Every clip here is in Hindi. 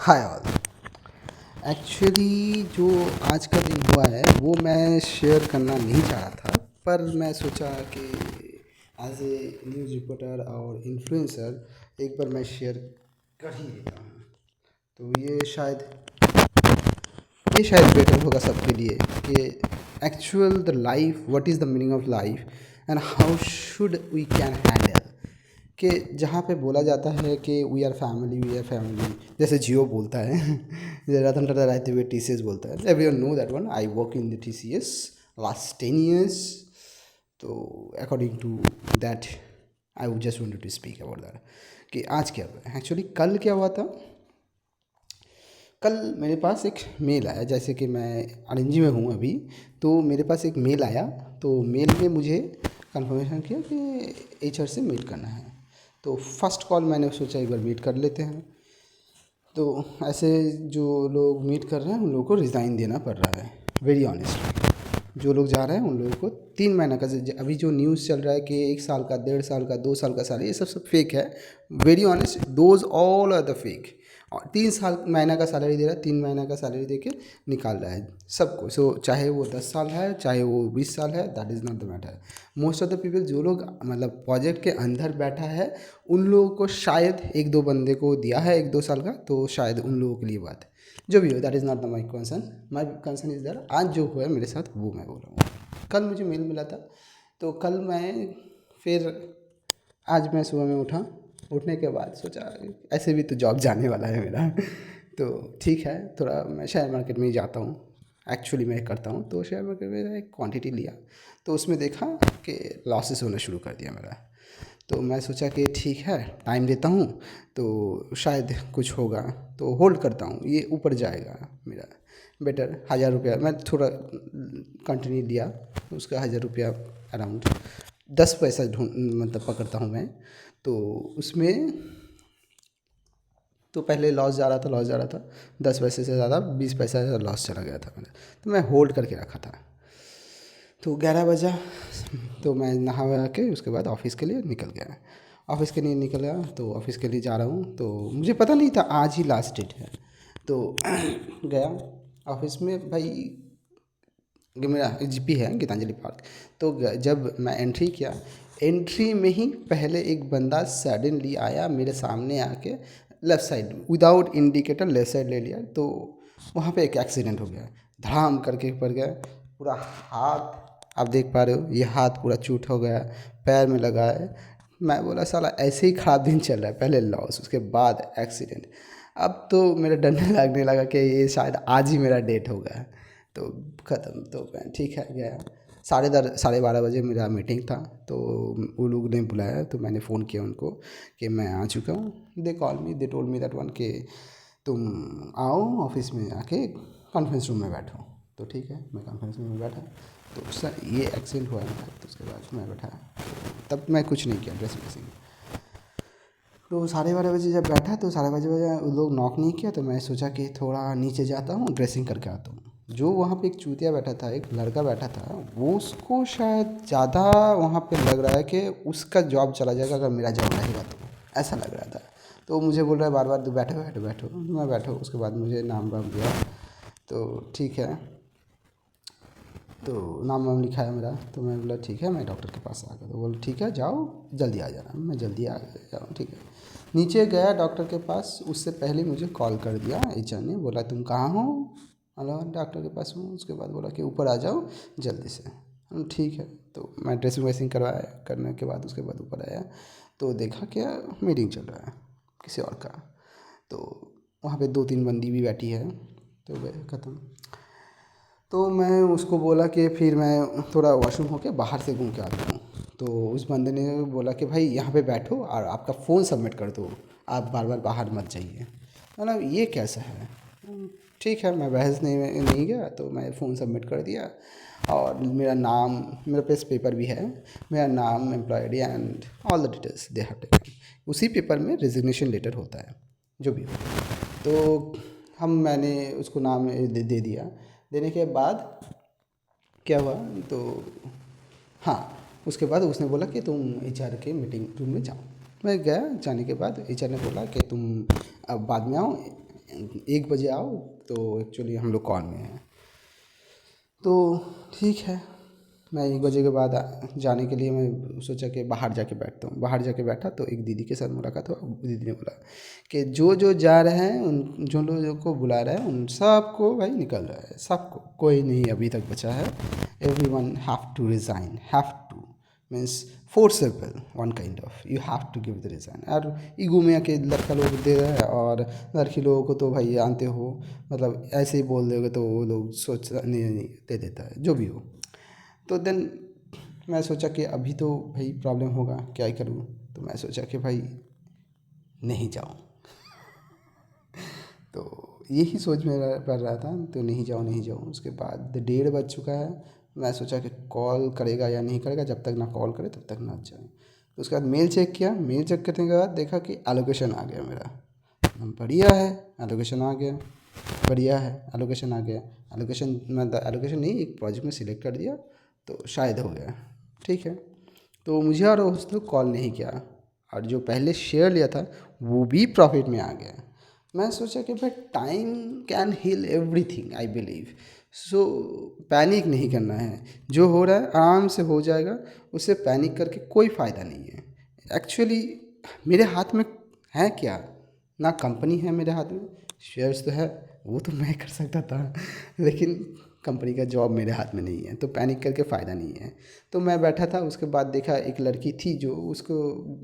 Hi all. एक्चुअली जो आज का दिन हुआ है वो मैं शेयर करना नहीं चाह रहा था, पर मैं सोचा कि एज ए न्यूज़ रिपोर्टर और इन्फ्लुएंसर एक बार मैं शेयर कर ही देता हूँ। तो ये शायद बेटर होगा सबके लिए कि actual the life, what is the meaning of life and how should we can handle, कि जहाँ पे बोला जाता है कि वी आर फैमिली, जैसे जियो बोलता है जैसे रतन टाटा रहते हुए टीसीएस बोलता है। Everyone know that one, I work in the TCS last 10 years। तो according to that I would just wanted to speak about that कि आज क्या हुआ। एक्चुअली कल क्या हुआ था, कल मेरे पास एक मेल आया, जैसे कि मैं आरएनजी में हूँ अभी, तो मेरे पास एक मेल आया। तो मेल में मुझे कंफर्मेशन किया कि एचआर से मीट करना है। तो फर्स्ट कॉल मैंने सोचा एक बार मीट कर लेते हैं। तो ऐसे जो लोग मीट कर रहे हैं उन लोगों को रिज़ाइन देना पड़ रहा है, वेरी ऑनेस्टली। जो लोग जा रहे हैं उन लोगों को 3 महीना का, अभी जो न्यूज़ चल रहा है कि 1 साल का, 1.5 साल का, 2 साल का साल, ये सब फेक है। Very honest, those all are the fake. और 3 साल महीना का सैलरी दे रहा है, 3 महीना का सैलरी दे के निकाल रहा है सबको। सो चाहे वो 10 साल है, चाहे वो 20 साल है, that is not the matter. Most of the people जो लोग मतलब प्रोजेक्ट के अंदर बैठा है, उन लोगों को शायद 1-2 बंदे को दिया है 1-2 साल का, तो शायद उन लोगों के लिए बात है। जो भी हो, that is not the my concern. My concern is that आज जो हुआ है मेरे साथ वो मैं बोल रहा हूँ। कल मुझे मेल मिला था, तो कल मैं फिर आज मैं सुबह में उठा। उठने के बाद सोचा ऐसे भी तो जॉब जाने वाला है मेरा तो ठीक है, थोड़ा मैं शेयर मार्केट में ही जाता हूँ। एक्चुअली मैं करता हूँ, तो शेयर मार्केट में एक क्वांटिटी लिया, तो उसमें देखा कि लॉसेस होना शुरू कर दिया मेरा। तो मैं सोचा कि ठीक है, टाइम देता हूँ तो शायद कुछ होगा, तो होल्ड करता हूँ, ये ऊपर जाएगा मेरा बेटर। 1,000 रुपया मैं थोड़ा कंटिन्यू लिया, उसका 1,000 रुपया अराउंड 10 पैसा ढूंढ मतलब पकड़ता हूँ मैं। तो उसमें तो पहले लॉस जा रहा था 10 पैसे से ज़्यादा, 20 पैसा लॉस चला गया था मेरा। तो मैं होल्ड करके रखा था। तो 11 बजा, तो मैं नहा वहा के उसके बाद ऑफ़िस के लिए निकल गया। ऑफ़िस के लिए निकल गया, तो ऑफ़िस के लिए जा रहा हूँ, तो मुझे पता नहीं था आज ही लास्ट डेट है। तो गया ऑफ़िस में भाई, कि मेरा जीपी है गीतांजलि पार्क। तो जब मैं एंट्री किया, एंट्री में ही पहले एक बंदा सडनली आया मेरे सामने आके, left side without indicator left side ले लिया। तो वहाँ पे एक एक्सीडेंट हो गया, धड़ाम करके पड़ गया। पूरा हाथ आप देख पा रहे हो, ये हाथ पूरा चूट हो गया, पैर में लगा है। मैं बोला साला ऐसे ही ख़राब दिन चल रहा है, पहले लॉस उसके बाद एक्सीडेंट। अब तो मेरा डरने लगने लगा कि ये शायद आज ही मेरा डेट होगा। तो ख़त्म। तो मैं ठीक है गया। 12:30 बजे मेरा मीटिंग था, तो वो लोग ने बुलाया, तो मैंने फ़ोन किया उनको कि मैं आ चुका हूँ। They call me, they told me that one कि तुम आओ ऑफिस में आके कॉन्फ्रेंस रूम में बैठो। तो ठीक है, मैं कॉन्फ्रेंस रूम में बैठा। तो सर ये एक्सीडेंट हुआ है मेरा। तो उसके बाद मैं बैठा, तब मैं कुछ नहीं किया, ड्रेसिंग वेसिंग। तो 12:30 बजे जब बैठा, तो 12:30 बजे वो लोग नॉक नहीं किया, तो मैं सोचा कि थोड़ा नीचे जाता हूँ, ड्रेसिंग करके आता हूँ। जो वहाँ पे एक चूतिया बैठा था, एक लड़का बैठा था, वो उसको शायद ज़्यादा वहाँ पे लग रहा है कि उसका जॉब चला जाएगा अगर मेरा जॉब रहेगा, तो ऐसा लग रहा था। तो मुझे बोल रहा है बार बार, तू बैठो बैठो बैठो। मैं बैठो, उसके बाद मुझे नाम वाम दिया। तो ठीक है, तो नाम वाम लिखाया मेरा। तो मैं बोला ठीक है, मैं डॉक्टर के पास आ गया। तो बोले ठीक है जाओ, जल्दी आ जाना। मैं जल्दी आ गया, ठीक है। नीचे गया डॉक्टर के पास, उससे पहले मुझे कॉल कर दिया एचआर ने, बोला तुम कहाँ हो। हेलो, डॉक्टर के पास हूँ। उसके बाद बोला कि ऊपर आ जाओ जल्दी से। ठीक है। तो मैं ड्रेसिंग वेसिंग करवाया, करने के बाद उसके बाद ऊपर आया, तो देखा क्या मीटिंग चल रहा है किसी और का। तो वहाँ पे 2-3 बंदी भी बैठी है। तो वह ख़त्म। तो मैं उसको बोला कि फिर मैं थोड़ा वॉशरूम होके बाहर से घूम के आता हूँ। तो उस बंदे ने बोला कि भाई यहाँ पे बैठो और आपका फ़ोन सबमिट कर दो, आप बार बार बाहर मत जाइए। मतलब ये कैसा है। ठीक है, मैं बहस नहीं नहीं गया, तो मैं फ़ोन सबमिट कर दिया। और मेरा नाम, मेरे पास पेपर भी है, मेरा नाम, employ I D and all the details they have taken. उसी पेपर में रेजिग्नेशन लेटर होता है, जो भी हो। तो मैंने उसको नाम दे दिया। देने के बाद क्या हुआ, तो हाँ, उसके बाद उसने बोला कि तुम एचआर के मीटिंग रूम में जाओ। मैं गया, जाने के बाद एचआर ने बोला कि तुम अब बाद में आओ, 1 बजे आओ, तो एक्चुअली हम लोग कॉल में हैं। तो ठीक है, मैं 1 बजे के बाद जाने के लिए मैं सोचा कि बाहर जाके बैठता हूँ। बाहर जाके बैठा तो एक दीदी के साथ मुलाकात हुआ। दीदी ने बोला कि जो जो जा रहे हैं, उन जो लोगों को बुला रहा है उन सबको भाई निकल रहा है, सबको, कोई नहीं अभी तक बचा है। Everyone have to resign, have to means forcible one kind of, you have to give the resign. और ईगो में आके लड़का लोग दे रहा है, और लड़की लोगों को तो भाई जानते हो, मतलब ऐसे ही बोल दोगे तो वो लोग सोच नहीं दे देता है, जो भी हो। तो देन मैं सोचा कि अभी तो भाई प्रॉब्लम होगा, क्या ही करूँ। तो मैं सोचा कि भाई नहीं जाऊँ। तो यही सोच मेरा पड़ रहा था, तो नहीं जाऊँ नहीं जाऊँ। उसके बाद 1:30 बज चुका है। मैं सोचा कि कॉल करेगा या नहीं करेगा, जब तक ना कॉल करे तब तक ना जाए। तो उसके बाद मेल चेक किया। मेल चेक करने के बाद देखा कि एलोकेशन आ गया मेरा। बढ़िया है, एलोकेशन आ गया, बढ़िया है, एलोकेशन आ गया। एलोकेशन मतलब एलोकेशन नहीं, एक प्रोजेक्ट में सिलेक्ट कर दिया, तो शायद हो गया। ठीक है, तो मुझे और उसने कॉल नहीं किया, और जो पहले शेयर लिया था वो भी प्रॉफिट में आ गया। मैं सोचा कि भाई time can heal everything, I believe so. Panic नहीं करना है, जो हो रहा है आराम से हो जाएगा। उससे पैनिक करके कोई फ़ायदा नहीं है। एक्चुअली मेरे हाथ में है क्या, ना कंपनी है मेरे हाथ में। शेयर्स तो है, वो तो मैं कर सकता था, लेकिन कंपनी का जॉब मेरे हाथ में नहीं है, तो पैनिक करके फ़ायदा नहीं है। तो मैं बैठा था। उसके बाद देखा एक लड़की थी जो उसको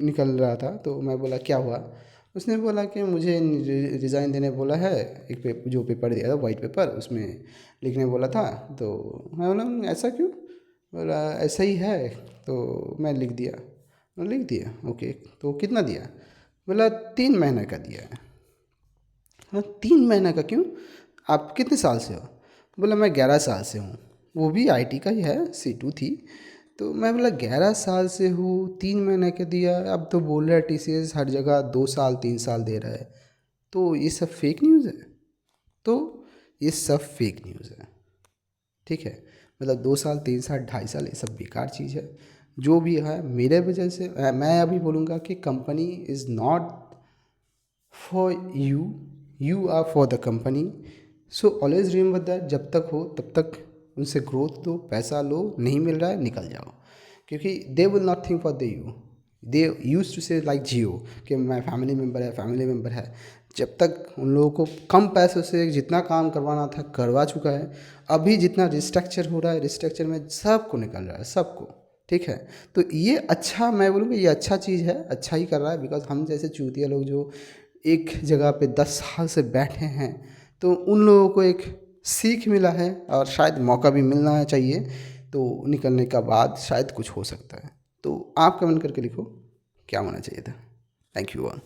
निकल रहा था, तो मैं बोला क्या हुआ। उसने बोला कि मुझे रिज़ाइन देने बोला है, एक जो पेपर दिया था वाइट पेपर, उसमें लिखने बोला था। तो मैं बोला ऐसा क्यों। बोला ऐसा ही है, तो मैं लिख दिया। मैं लिख दिया, ओके। तो कितना दिया। बोला 3 महीने का दिया है। हाँ, 3 महीने का क्यों, आप कितने साल से हो। बोला मैं 11 साल से हूँ, वो भी आईटी का ही है, C2 थी। तो मैं बोला 11 साल से हूँ, 3 महीने का दिया। अब तो बोल रहा है TCS हर जगह 2 साल 3 साल दे रहा है। तो ये सब फेक न्यूज़ है। तो ये सब फेक न्यूज़ है, ठीक है। मतलब 2 साल 3 साल 2.5 साल ये सब बेकार चीज़ है। जो भी है मेरे वजह से, मैं अभी बोलूँगा कि company is not for you, you are for the company. So always remember that, जब तक हो तब तक उनसे ग्रोथ लो, पैसा लो, नहीं मिल रहा है निकल जाओ। क्योंकि they will not think for the you. They use to say like Jio कि मैं फैमिली मेम्बर है, फैमिली मेम्बर है। जब तक उन लोगों को कम पैसों से जितना काम करवाना था करवा चुका है। अभी जितना रिस्ट्रक्चर हो रहा है, रिस्ट्रक्चर में सबको निकल रहा है, सबको। ठीक है, तो ये अच्छा, मैं बोलूँगा ये अच्छा चीज़ है, अच्छा ही कर रहा है। बिकॉज हम जैसे चूतिया लोग जो एक जगह पे 10 साल से बैठे हैं, तो उन लोगों को एक सीख मिला है, और शायद मौका भी मिलना चाहिए। तो निकलने का बाद शायद कुछ हो सकता है। तो आप कमेंट करके लिखो क्या होना चाहिए था। Thank you all.